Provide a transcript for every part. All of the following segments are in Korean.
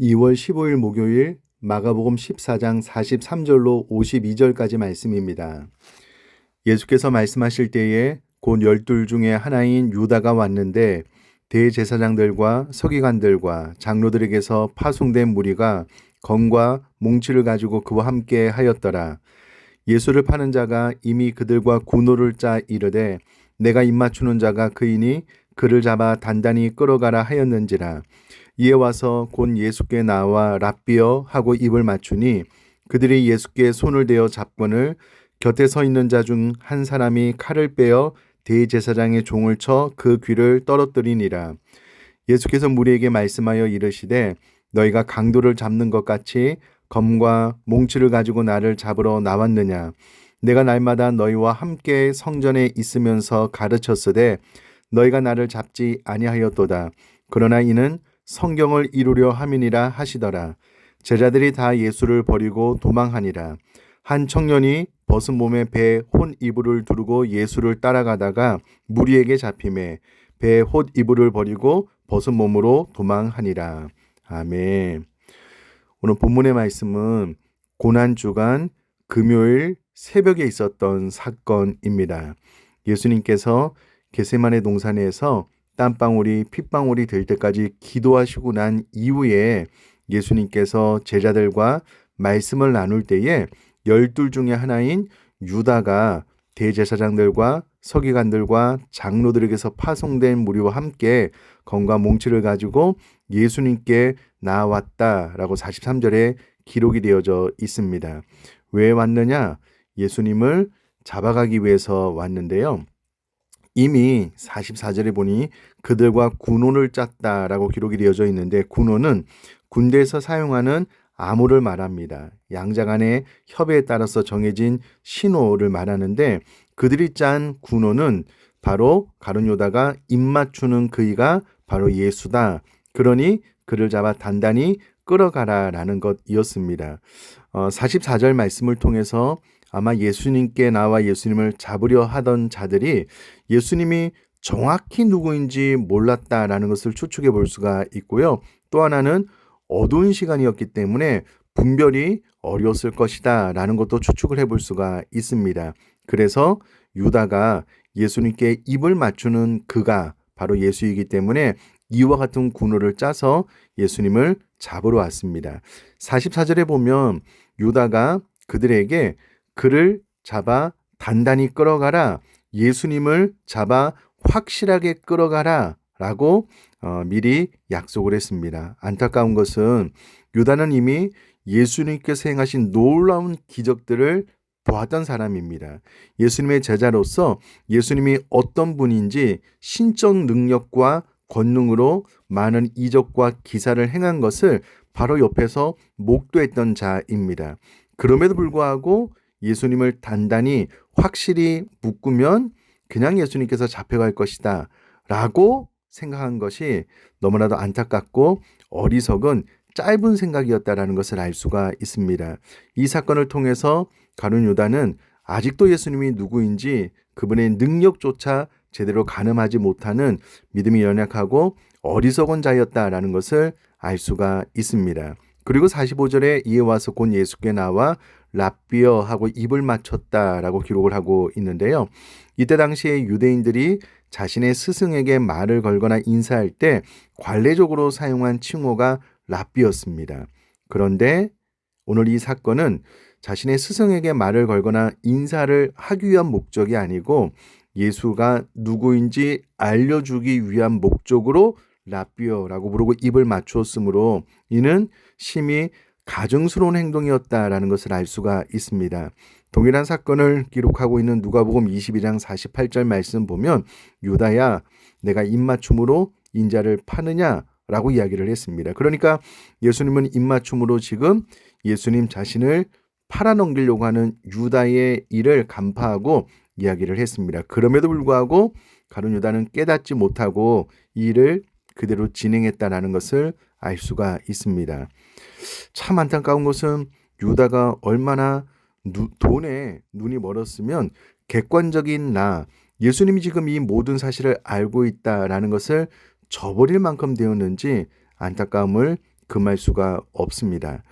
2월 15일 목요일 마가복음 14장 43절로 52절까지 말씀입니다. 예수께서 말씀하실 때에 곧 12 중에 하나인 유다가 왔는데 대제사장들과 서기관들과 장로들에게서 파송된 무리가 검과 몽치를 가지고 그와 함께 하였더라. 예수를 파는 자가 이미 그들과 군노를 짜 이르되 내가 입맞추는 자가 그이니 그를 잡아 단단히 끌어가라 하였는지라. 이에 와서 곧 예수께 나와 랍비여 하고 입을 맞추니 그들이 예수께 손을 대어 잡거늘 곁에 서 있는 자 중 한 사람이 칼을 빼어 대제사장의 종을 쳐 그 귀를 떨어뜨리니라. 예수께서 무리에게 말씀하여 이르시되 너희가 강도를 잡는 것 같이 검과 몽치를 가지고 나를 잡으러 나왔느냐. 내가 날마다 너희와 함께 성전에 있으면서 가르쳤으되 너희가 나를 잡지 아니하였도다. 그러나 이는 성경을 이루려 함이니라 하시더라. 제자들이 다 예수를 버리고 도망하니라. 한 청년이 벗은 몸에 배 혼 이불을 두르고 예수를 따라가다가 무리에게 잡히매 배 홑 이불을 버리고 벗은 몸으로 도망하니라. 아멘. 오늘 본문의 말씀은 고난주간 금요일 새벽에 있었던 사건입니다. 예수님께서 겟세마네 동산에서 땀방울이 핏방울이 될 때까지 기도하시고 난 이후에 예수님께서 제자들과 말씀을 나눌 때에 12 중에 하나인 유다가 대제사장들과 서기관들과 장로들에게서 파송된 무리와 함께 검과 몽치를 가지고 예수님께 나왔다라고 43절에 기록이 되어져 있습니다. 왜 왔느냐? 예수님을 잡아가기 위해서 왔는데요. 이미 44절에 보니 그들과 군혼을 짰다라고 기록이 되어져 있는데 군혼은 군대에서 사용하는 암호를 말합니다. 양자 간의 협의에 따라서 정해진 신호를 말하는데 그들이 짠 군호는 바로 가룟 유다가 입맞추는 그이가 바로 예수다. 그러니 그를 잡아 단단히 끌어가라라는 것이었습니다. 44절 말씀을 통해서 아마 예수님께 나와 예수님을 잡으려 하던 자들이 예수님이 정확히 누구인지 몰랐다라는 것을 추측해 볼 수가 있고요. 또 하나는 어두운 시간이었기 때문에 분별이 어려웠을 것이다 라는 것도 추측을 해볼 수가 있습니다. 그래서 유다가 예수님께 입을 맞추는 그가 바로 예수이기 때문에 이와 같은 군호를 짜서 예수님을 잡으러 왔습니다. 44절에 보면 유다가 그들에게 그를 잡아 단단히 끌어가라, 예수님을 잡아 확실하게 끌어가라 라고 미리 약속을 했습니다. 안타까운 것은 유다는 이미 예수님께서 행하신 놀라운 기적들을 보았던 사람입니다. 예수님의 제자로서 예수님이 어떤 분인지 신적 능력과 권능으로 많은 이적과 기사를 행한 것을 바로 옆에서 목도했던 자입니다. 그럼에도 불구하고 예수님을 단단히 확실히 묶으면 그냥 예수님께서 잡혀갈 것이다 라고 생각한 것이 너무나도 안타깝고 어리석은 짧은 생각이었다라는 것을 알 수가 있습니다. 이 사건을 통해서 가룟 유다는 아직도 예수님이 누구인지 그분의 능력조차 제대로 가늠하지 못하는 믿음이 연약하고 어리석은 자였다라는 것을 알 수가 있습니다. 그리고 45절에 이에 와서 곧 예수께 나와 랍비여 하고 입을 맞췄다라고 기록을 하고 있는데요. 이때 당시에 유대인들이 자신의 스승에게 말을 걸거나 인사할 때 관례적으로 사용한 칭호가 랍비였습니다. 그런데 오늘 이 사건은 자신의 스승에게 말을 걸거나 인사를 하기 위한 목적이 아니고 예수가 누구인지 알려주기 위한 목적으로 랍비어라고 부르고 입을 맞추었으므로 이는 심히 가증스러운 행동이었다라는 것을 알 수가 있습니다. 동일한 사건을 기록하고 있는 누가복음 22장 48절 말씀 보면 유다야 내가 입맞춤으로 인자를 파느냐라고 이야기를 했습니다. 그러니까 예수님은 입맞춤으로 지금 예수님 자신을 팔아넘기려고 하는 유다의 일을 간파하고 이야기를 했습니다. 그럼에도 불구하고 가룟 유다는 깨닫지 못하고 이 일을 그대로 진행했다라는 것을 알 수가 있습니다. 참 안타까운 것은 유다가 얼마나 돈에 눈이 멀었으면 객관적인 예수님이 지금 이 모든 사실을 알고 있다라는 것을 저버릴 만큼 되었는지 안타까움을 금할 수가 없습니다.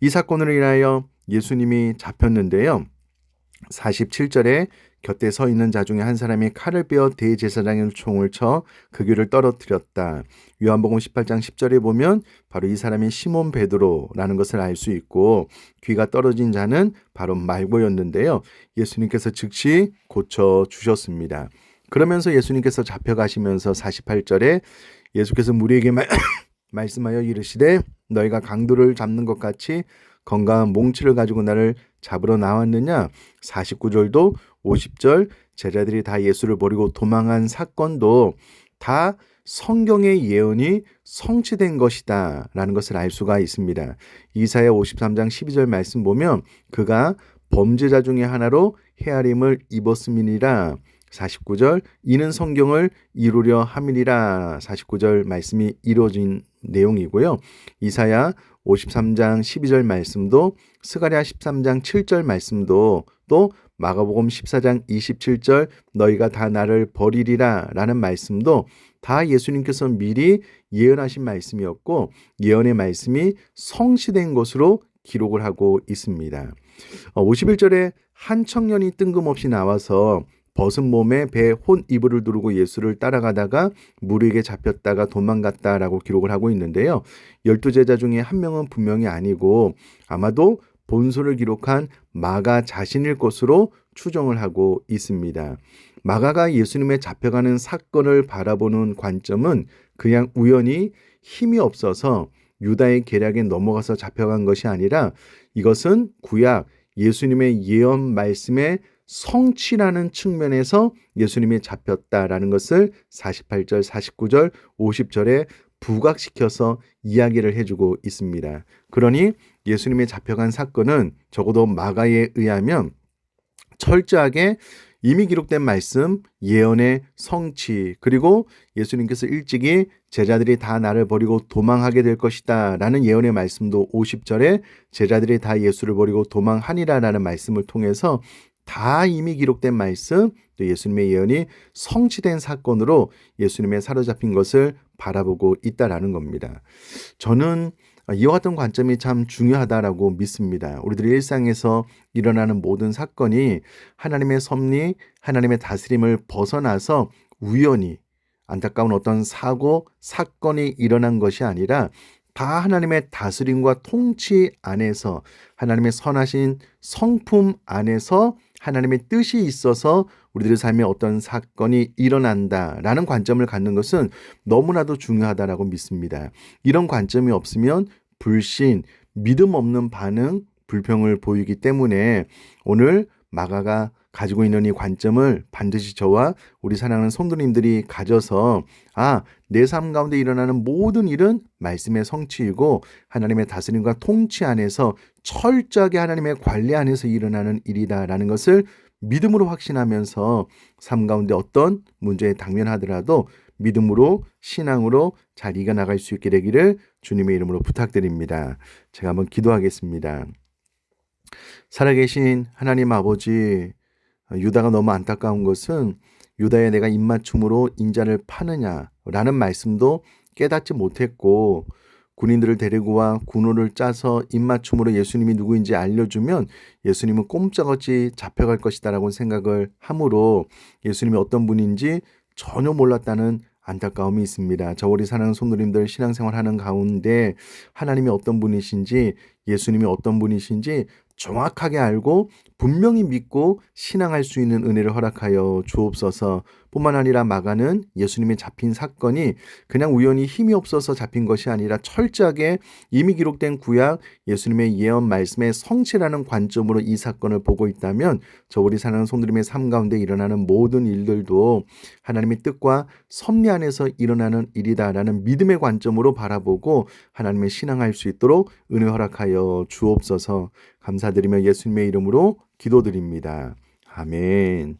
이 사건으로 인하여 예수님이 잡혔는데요. 47절에 곁에 서 있는 자 중에 한 사람이 칼을 빼어 대제사장의 총을 쳐 그 귀를 떨어뜨렸다. 요한복음 18장 10절에 보면 바로 이 사람이 시몬 베드로라는 것을 알 수 있고, 귀가 떨어진 자는 바로 말고였는데요. 예수님께서 즉시 고쳐주셨습니다. 그러면서 예수님께서 잡혀가시면서 48절에 예수께서 무리에게 말씀하여 이르시되 너희가 강도를 잡는 것 같이 건강한 몽치를 가지고 나를 잡으러 나왔느냐. 49절도 50절 제자들이 다 예수를 버리고 도망한 사건도 다 성경의 예언이 성취된 것이다 라는 것을 알 수가 있습니다. 이사야 53장 12절 말씀 보면 그가 범죄자 중에 하나로 헤아림을 입었음이니라. 49절 이는 성경을 이루려 함이니라. 49절 말씀이 이루어진 내용이고요. 이사야 53장 12절 말씀도, 스가랴 13장 7절 말씀도, 또 마가복음 14장 27절 너희가 다 나를 버리리라 라는 말씀도 다 예수님께서 미리 예언하신 말씀이었고, 예언의 말씀이 성취된 것으로 기록을 하고 있습니다. 51절에 한 청년이 뜬금없이 나와서 벗은 몸에 배에 혼 이불을 두르고 예수를 따라가다가 무리에게 잡혔다가 도망갔다라고 기록을 하고 있는데요. 12제자 중에 한 명은 분명히 아니고 아마도 본서를 기록한 마가 자신일 것으로 추정을 하고 있습니다. 마가가 예수님의 잡혀가는 사건을 바라보는 관점은 그냥 우연히 힘이 없어서 유다의 계략에 넘어가서 잡혀간 것이 아니라 이것은 구약 예수님의 예언 말씀의 성취라는 측면에서 예수님이 잡혔다라는 것을 48절, 49절, 50절에 부각시켜서 이야기를 해주고 있습니다. 그러니 예수님이 잡혀간 사건은 적어도 마가에 의하면 철저하게 이미 기록된 말씀, 예언의 성취, 그리고 예수님께서 일찍이 제자들이 다 나를 버리고 도망하게 될 것이다 라는 예언의 말씀도 50절에 제자들이 다 예수를 버리고 도망하니라 라는 말씀을 통해서 다 이미 기록된 말씀, 또 예수님의 예언이 성취된 사건으로 예수님의 사로잡힌 것을 바라보고 있다라는 겁니다. 저는 이와 같은 관점이 참 중요하다라고 믿습니다. 우리들의 일상에서 일어나는 모든 사건이 하나님의 섭리, 하나님의 다스림을 벗어나서 우연히 안타까운 어떤 사고, 사건이 일어난 것이 아니라 다 하나님의 다스림과 통치 안에서, 하나님의 선하신 성품 안에서 하나님의 뜻이 있어서 우리들의 삶에 어떤 사건이 일어난다라는 관점을 갖는 것은 너무나도 중요하다라고 믿습니다. 이런 관점이 없으면 불신, 믿음 없는 반응, 불평을 보이기 때문에 오늘 마가가 가지고 있는 이 관점을 반드시 저와 우리 사랑하는 성도님들이 가져서 내 삶 가운데 일어나는 모든 일은 말씀의 성취이고 하나님의 다스림과 통치 안에서 철저하게 하나님의 관리 안에서 일어나는 일이다라는 것을 믿음으로 확신하면서 삶 가운데 어떤 문제에 당면하더라도 믿음으로, 신앙으로 잘 이겨나갈 수 있게 되기를 주님의 이름으로 부탁드립니다. 제가 한번 기도하겠습니다. 살아계신 하나님 아버지, 유다가 너무 안타까운 것은 유다에 내가 입맞춤으로 인자를 파느냐라는 말씀도 깨닫지 못했고, 군인들을 데리고 와 군호를 짜서 입맞춤으로 예수님이 누구인지 알려주면 예수님은 꼼짝없이 잡혀갈 것이다라고 생각을 하므로 예수님이 어떤 분인지 전혀 몰랐다는 안타까움이 있습니다. 저 우리 사랑하는 성도님들 신앙생활하는 가운데 하나님이 어떤 분이신지, 예수님이 어떤 분이신지 정확하게 알고 분명히 믿고 신앙할 수 있는 은혜를 허락하여 주옵소서. 뿐만 아니라 마가는 예수님이 잡힌 사건이 그냥 우연히 힘이 없어서 잡힌 것이 아니라 철저하게 이미 기록된 구약 예수님의 예언 말씀의 성취라는 관점으로 이 사건을 보고 있다면 저 우리 사랑하는 성도님의 삶 가운데 일어나는 모든 일들도 하나님의 뜻과 섭리 안에서 일어나는 일이다라는 믿음의 관점으로 바라보고 하나님의 신앙할 수 있도록 은혜 허락하여 주옵소서. 감사드리며 예수님의 이름으로 기도드립니다. 아멘.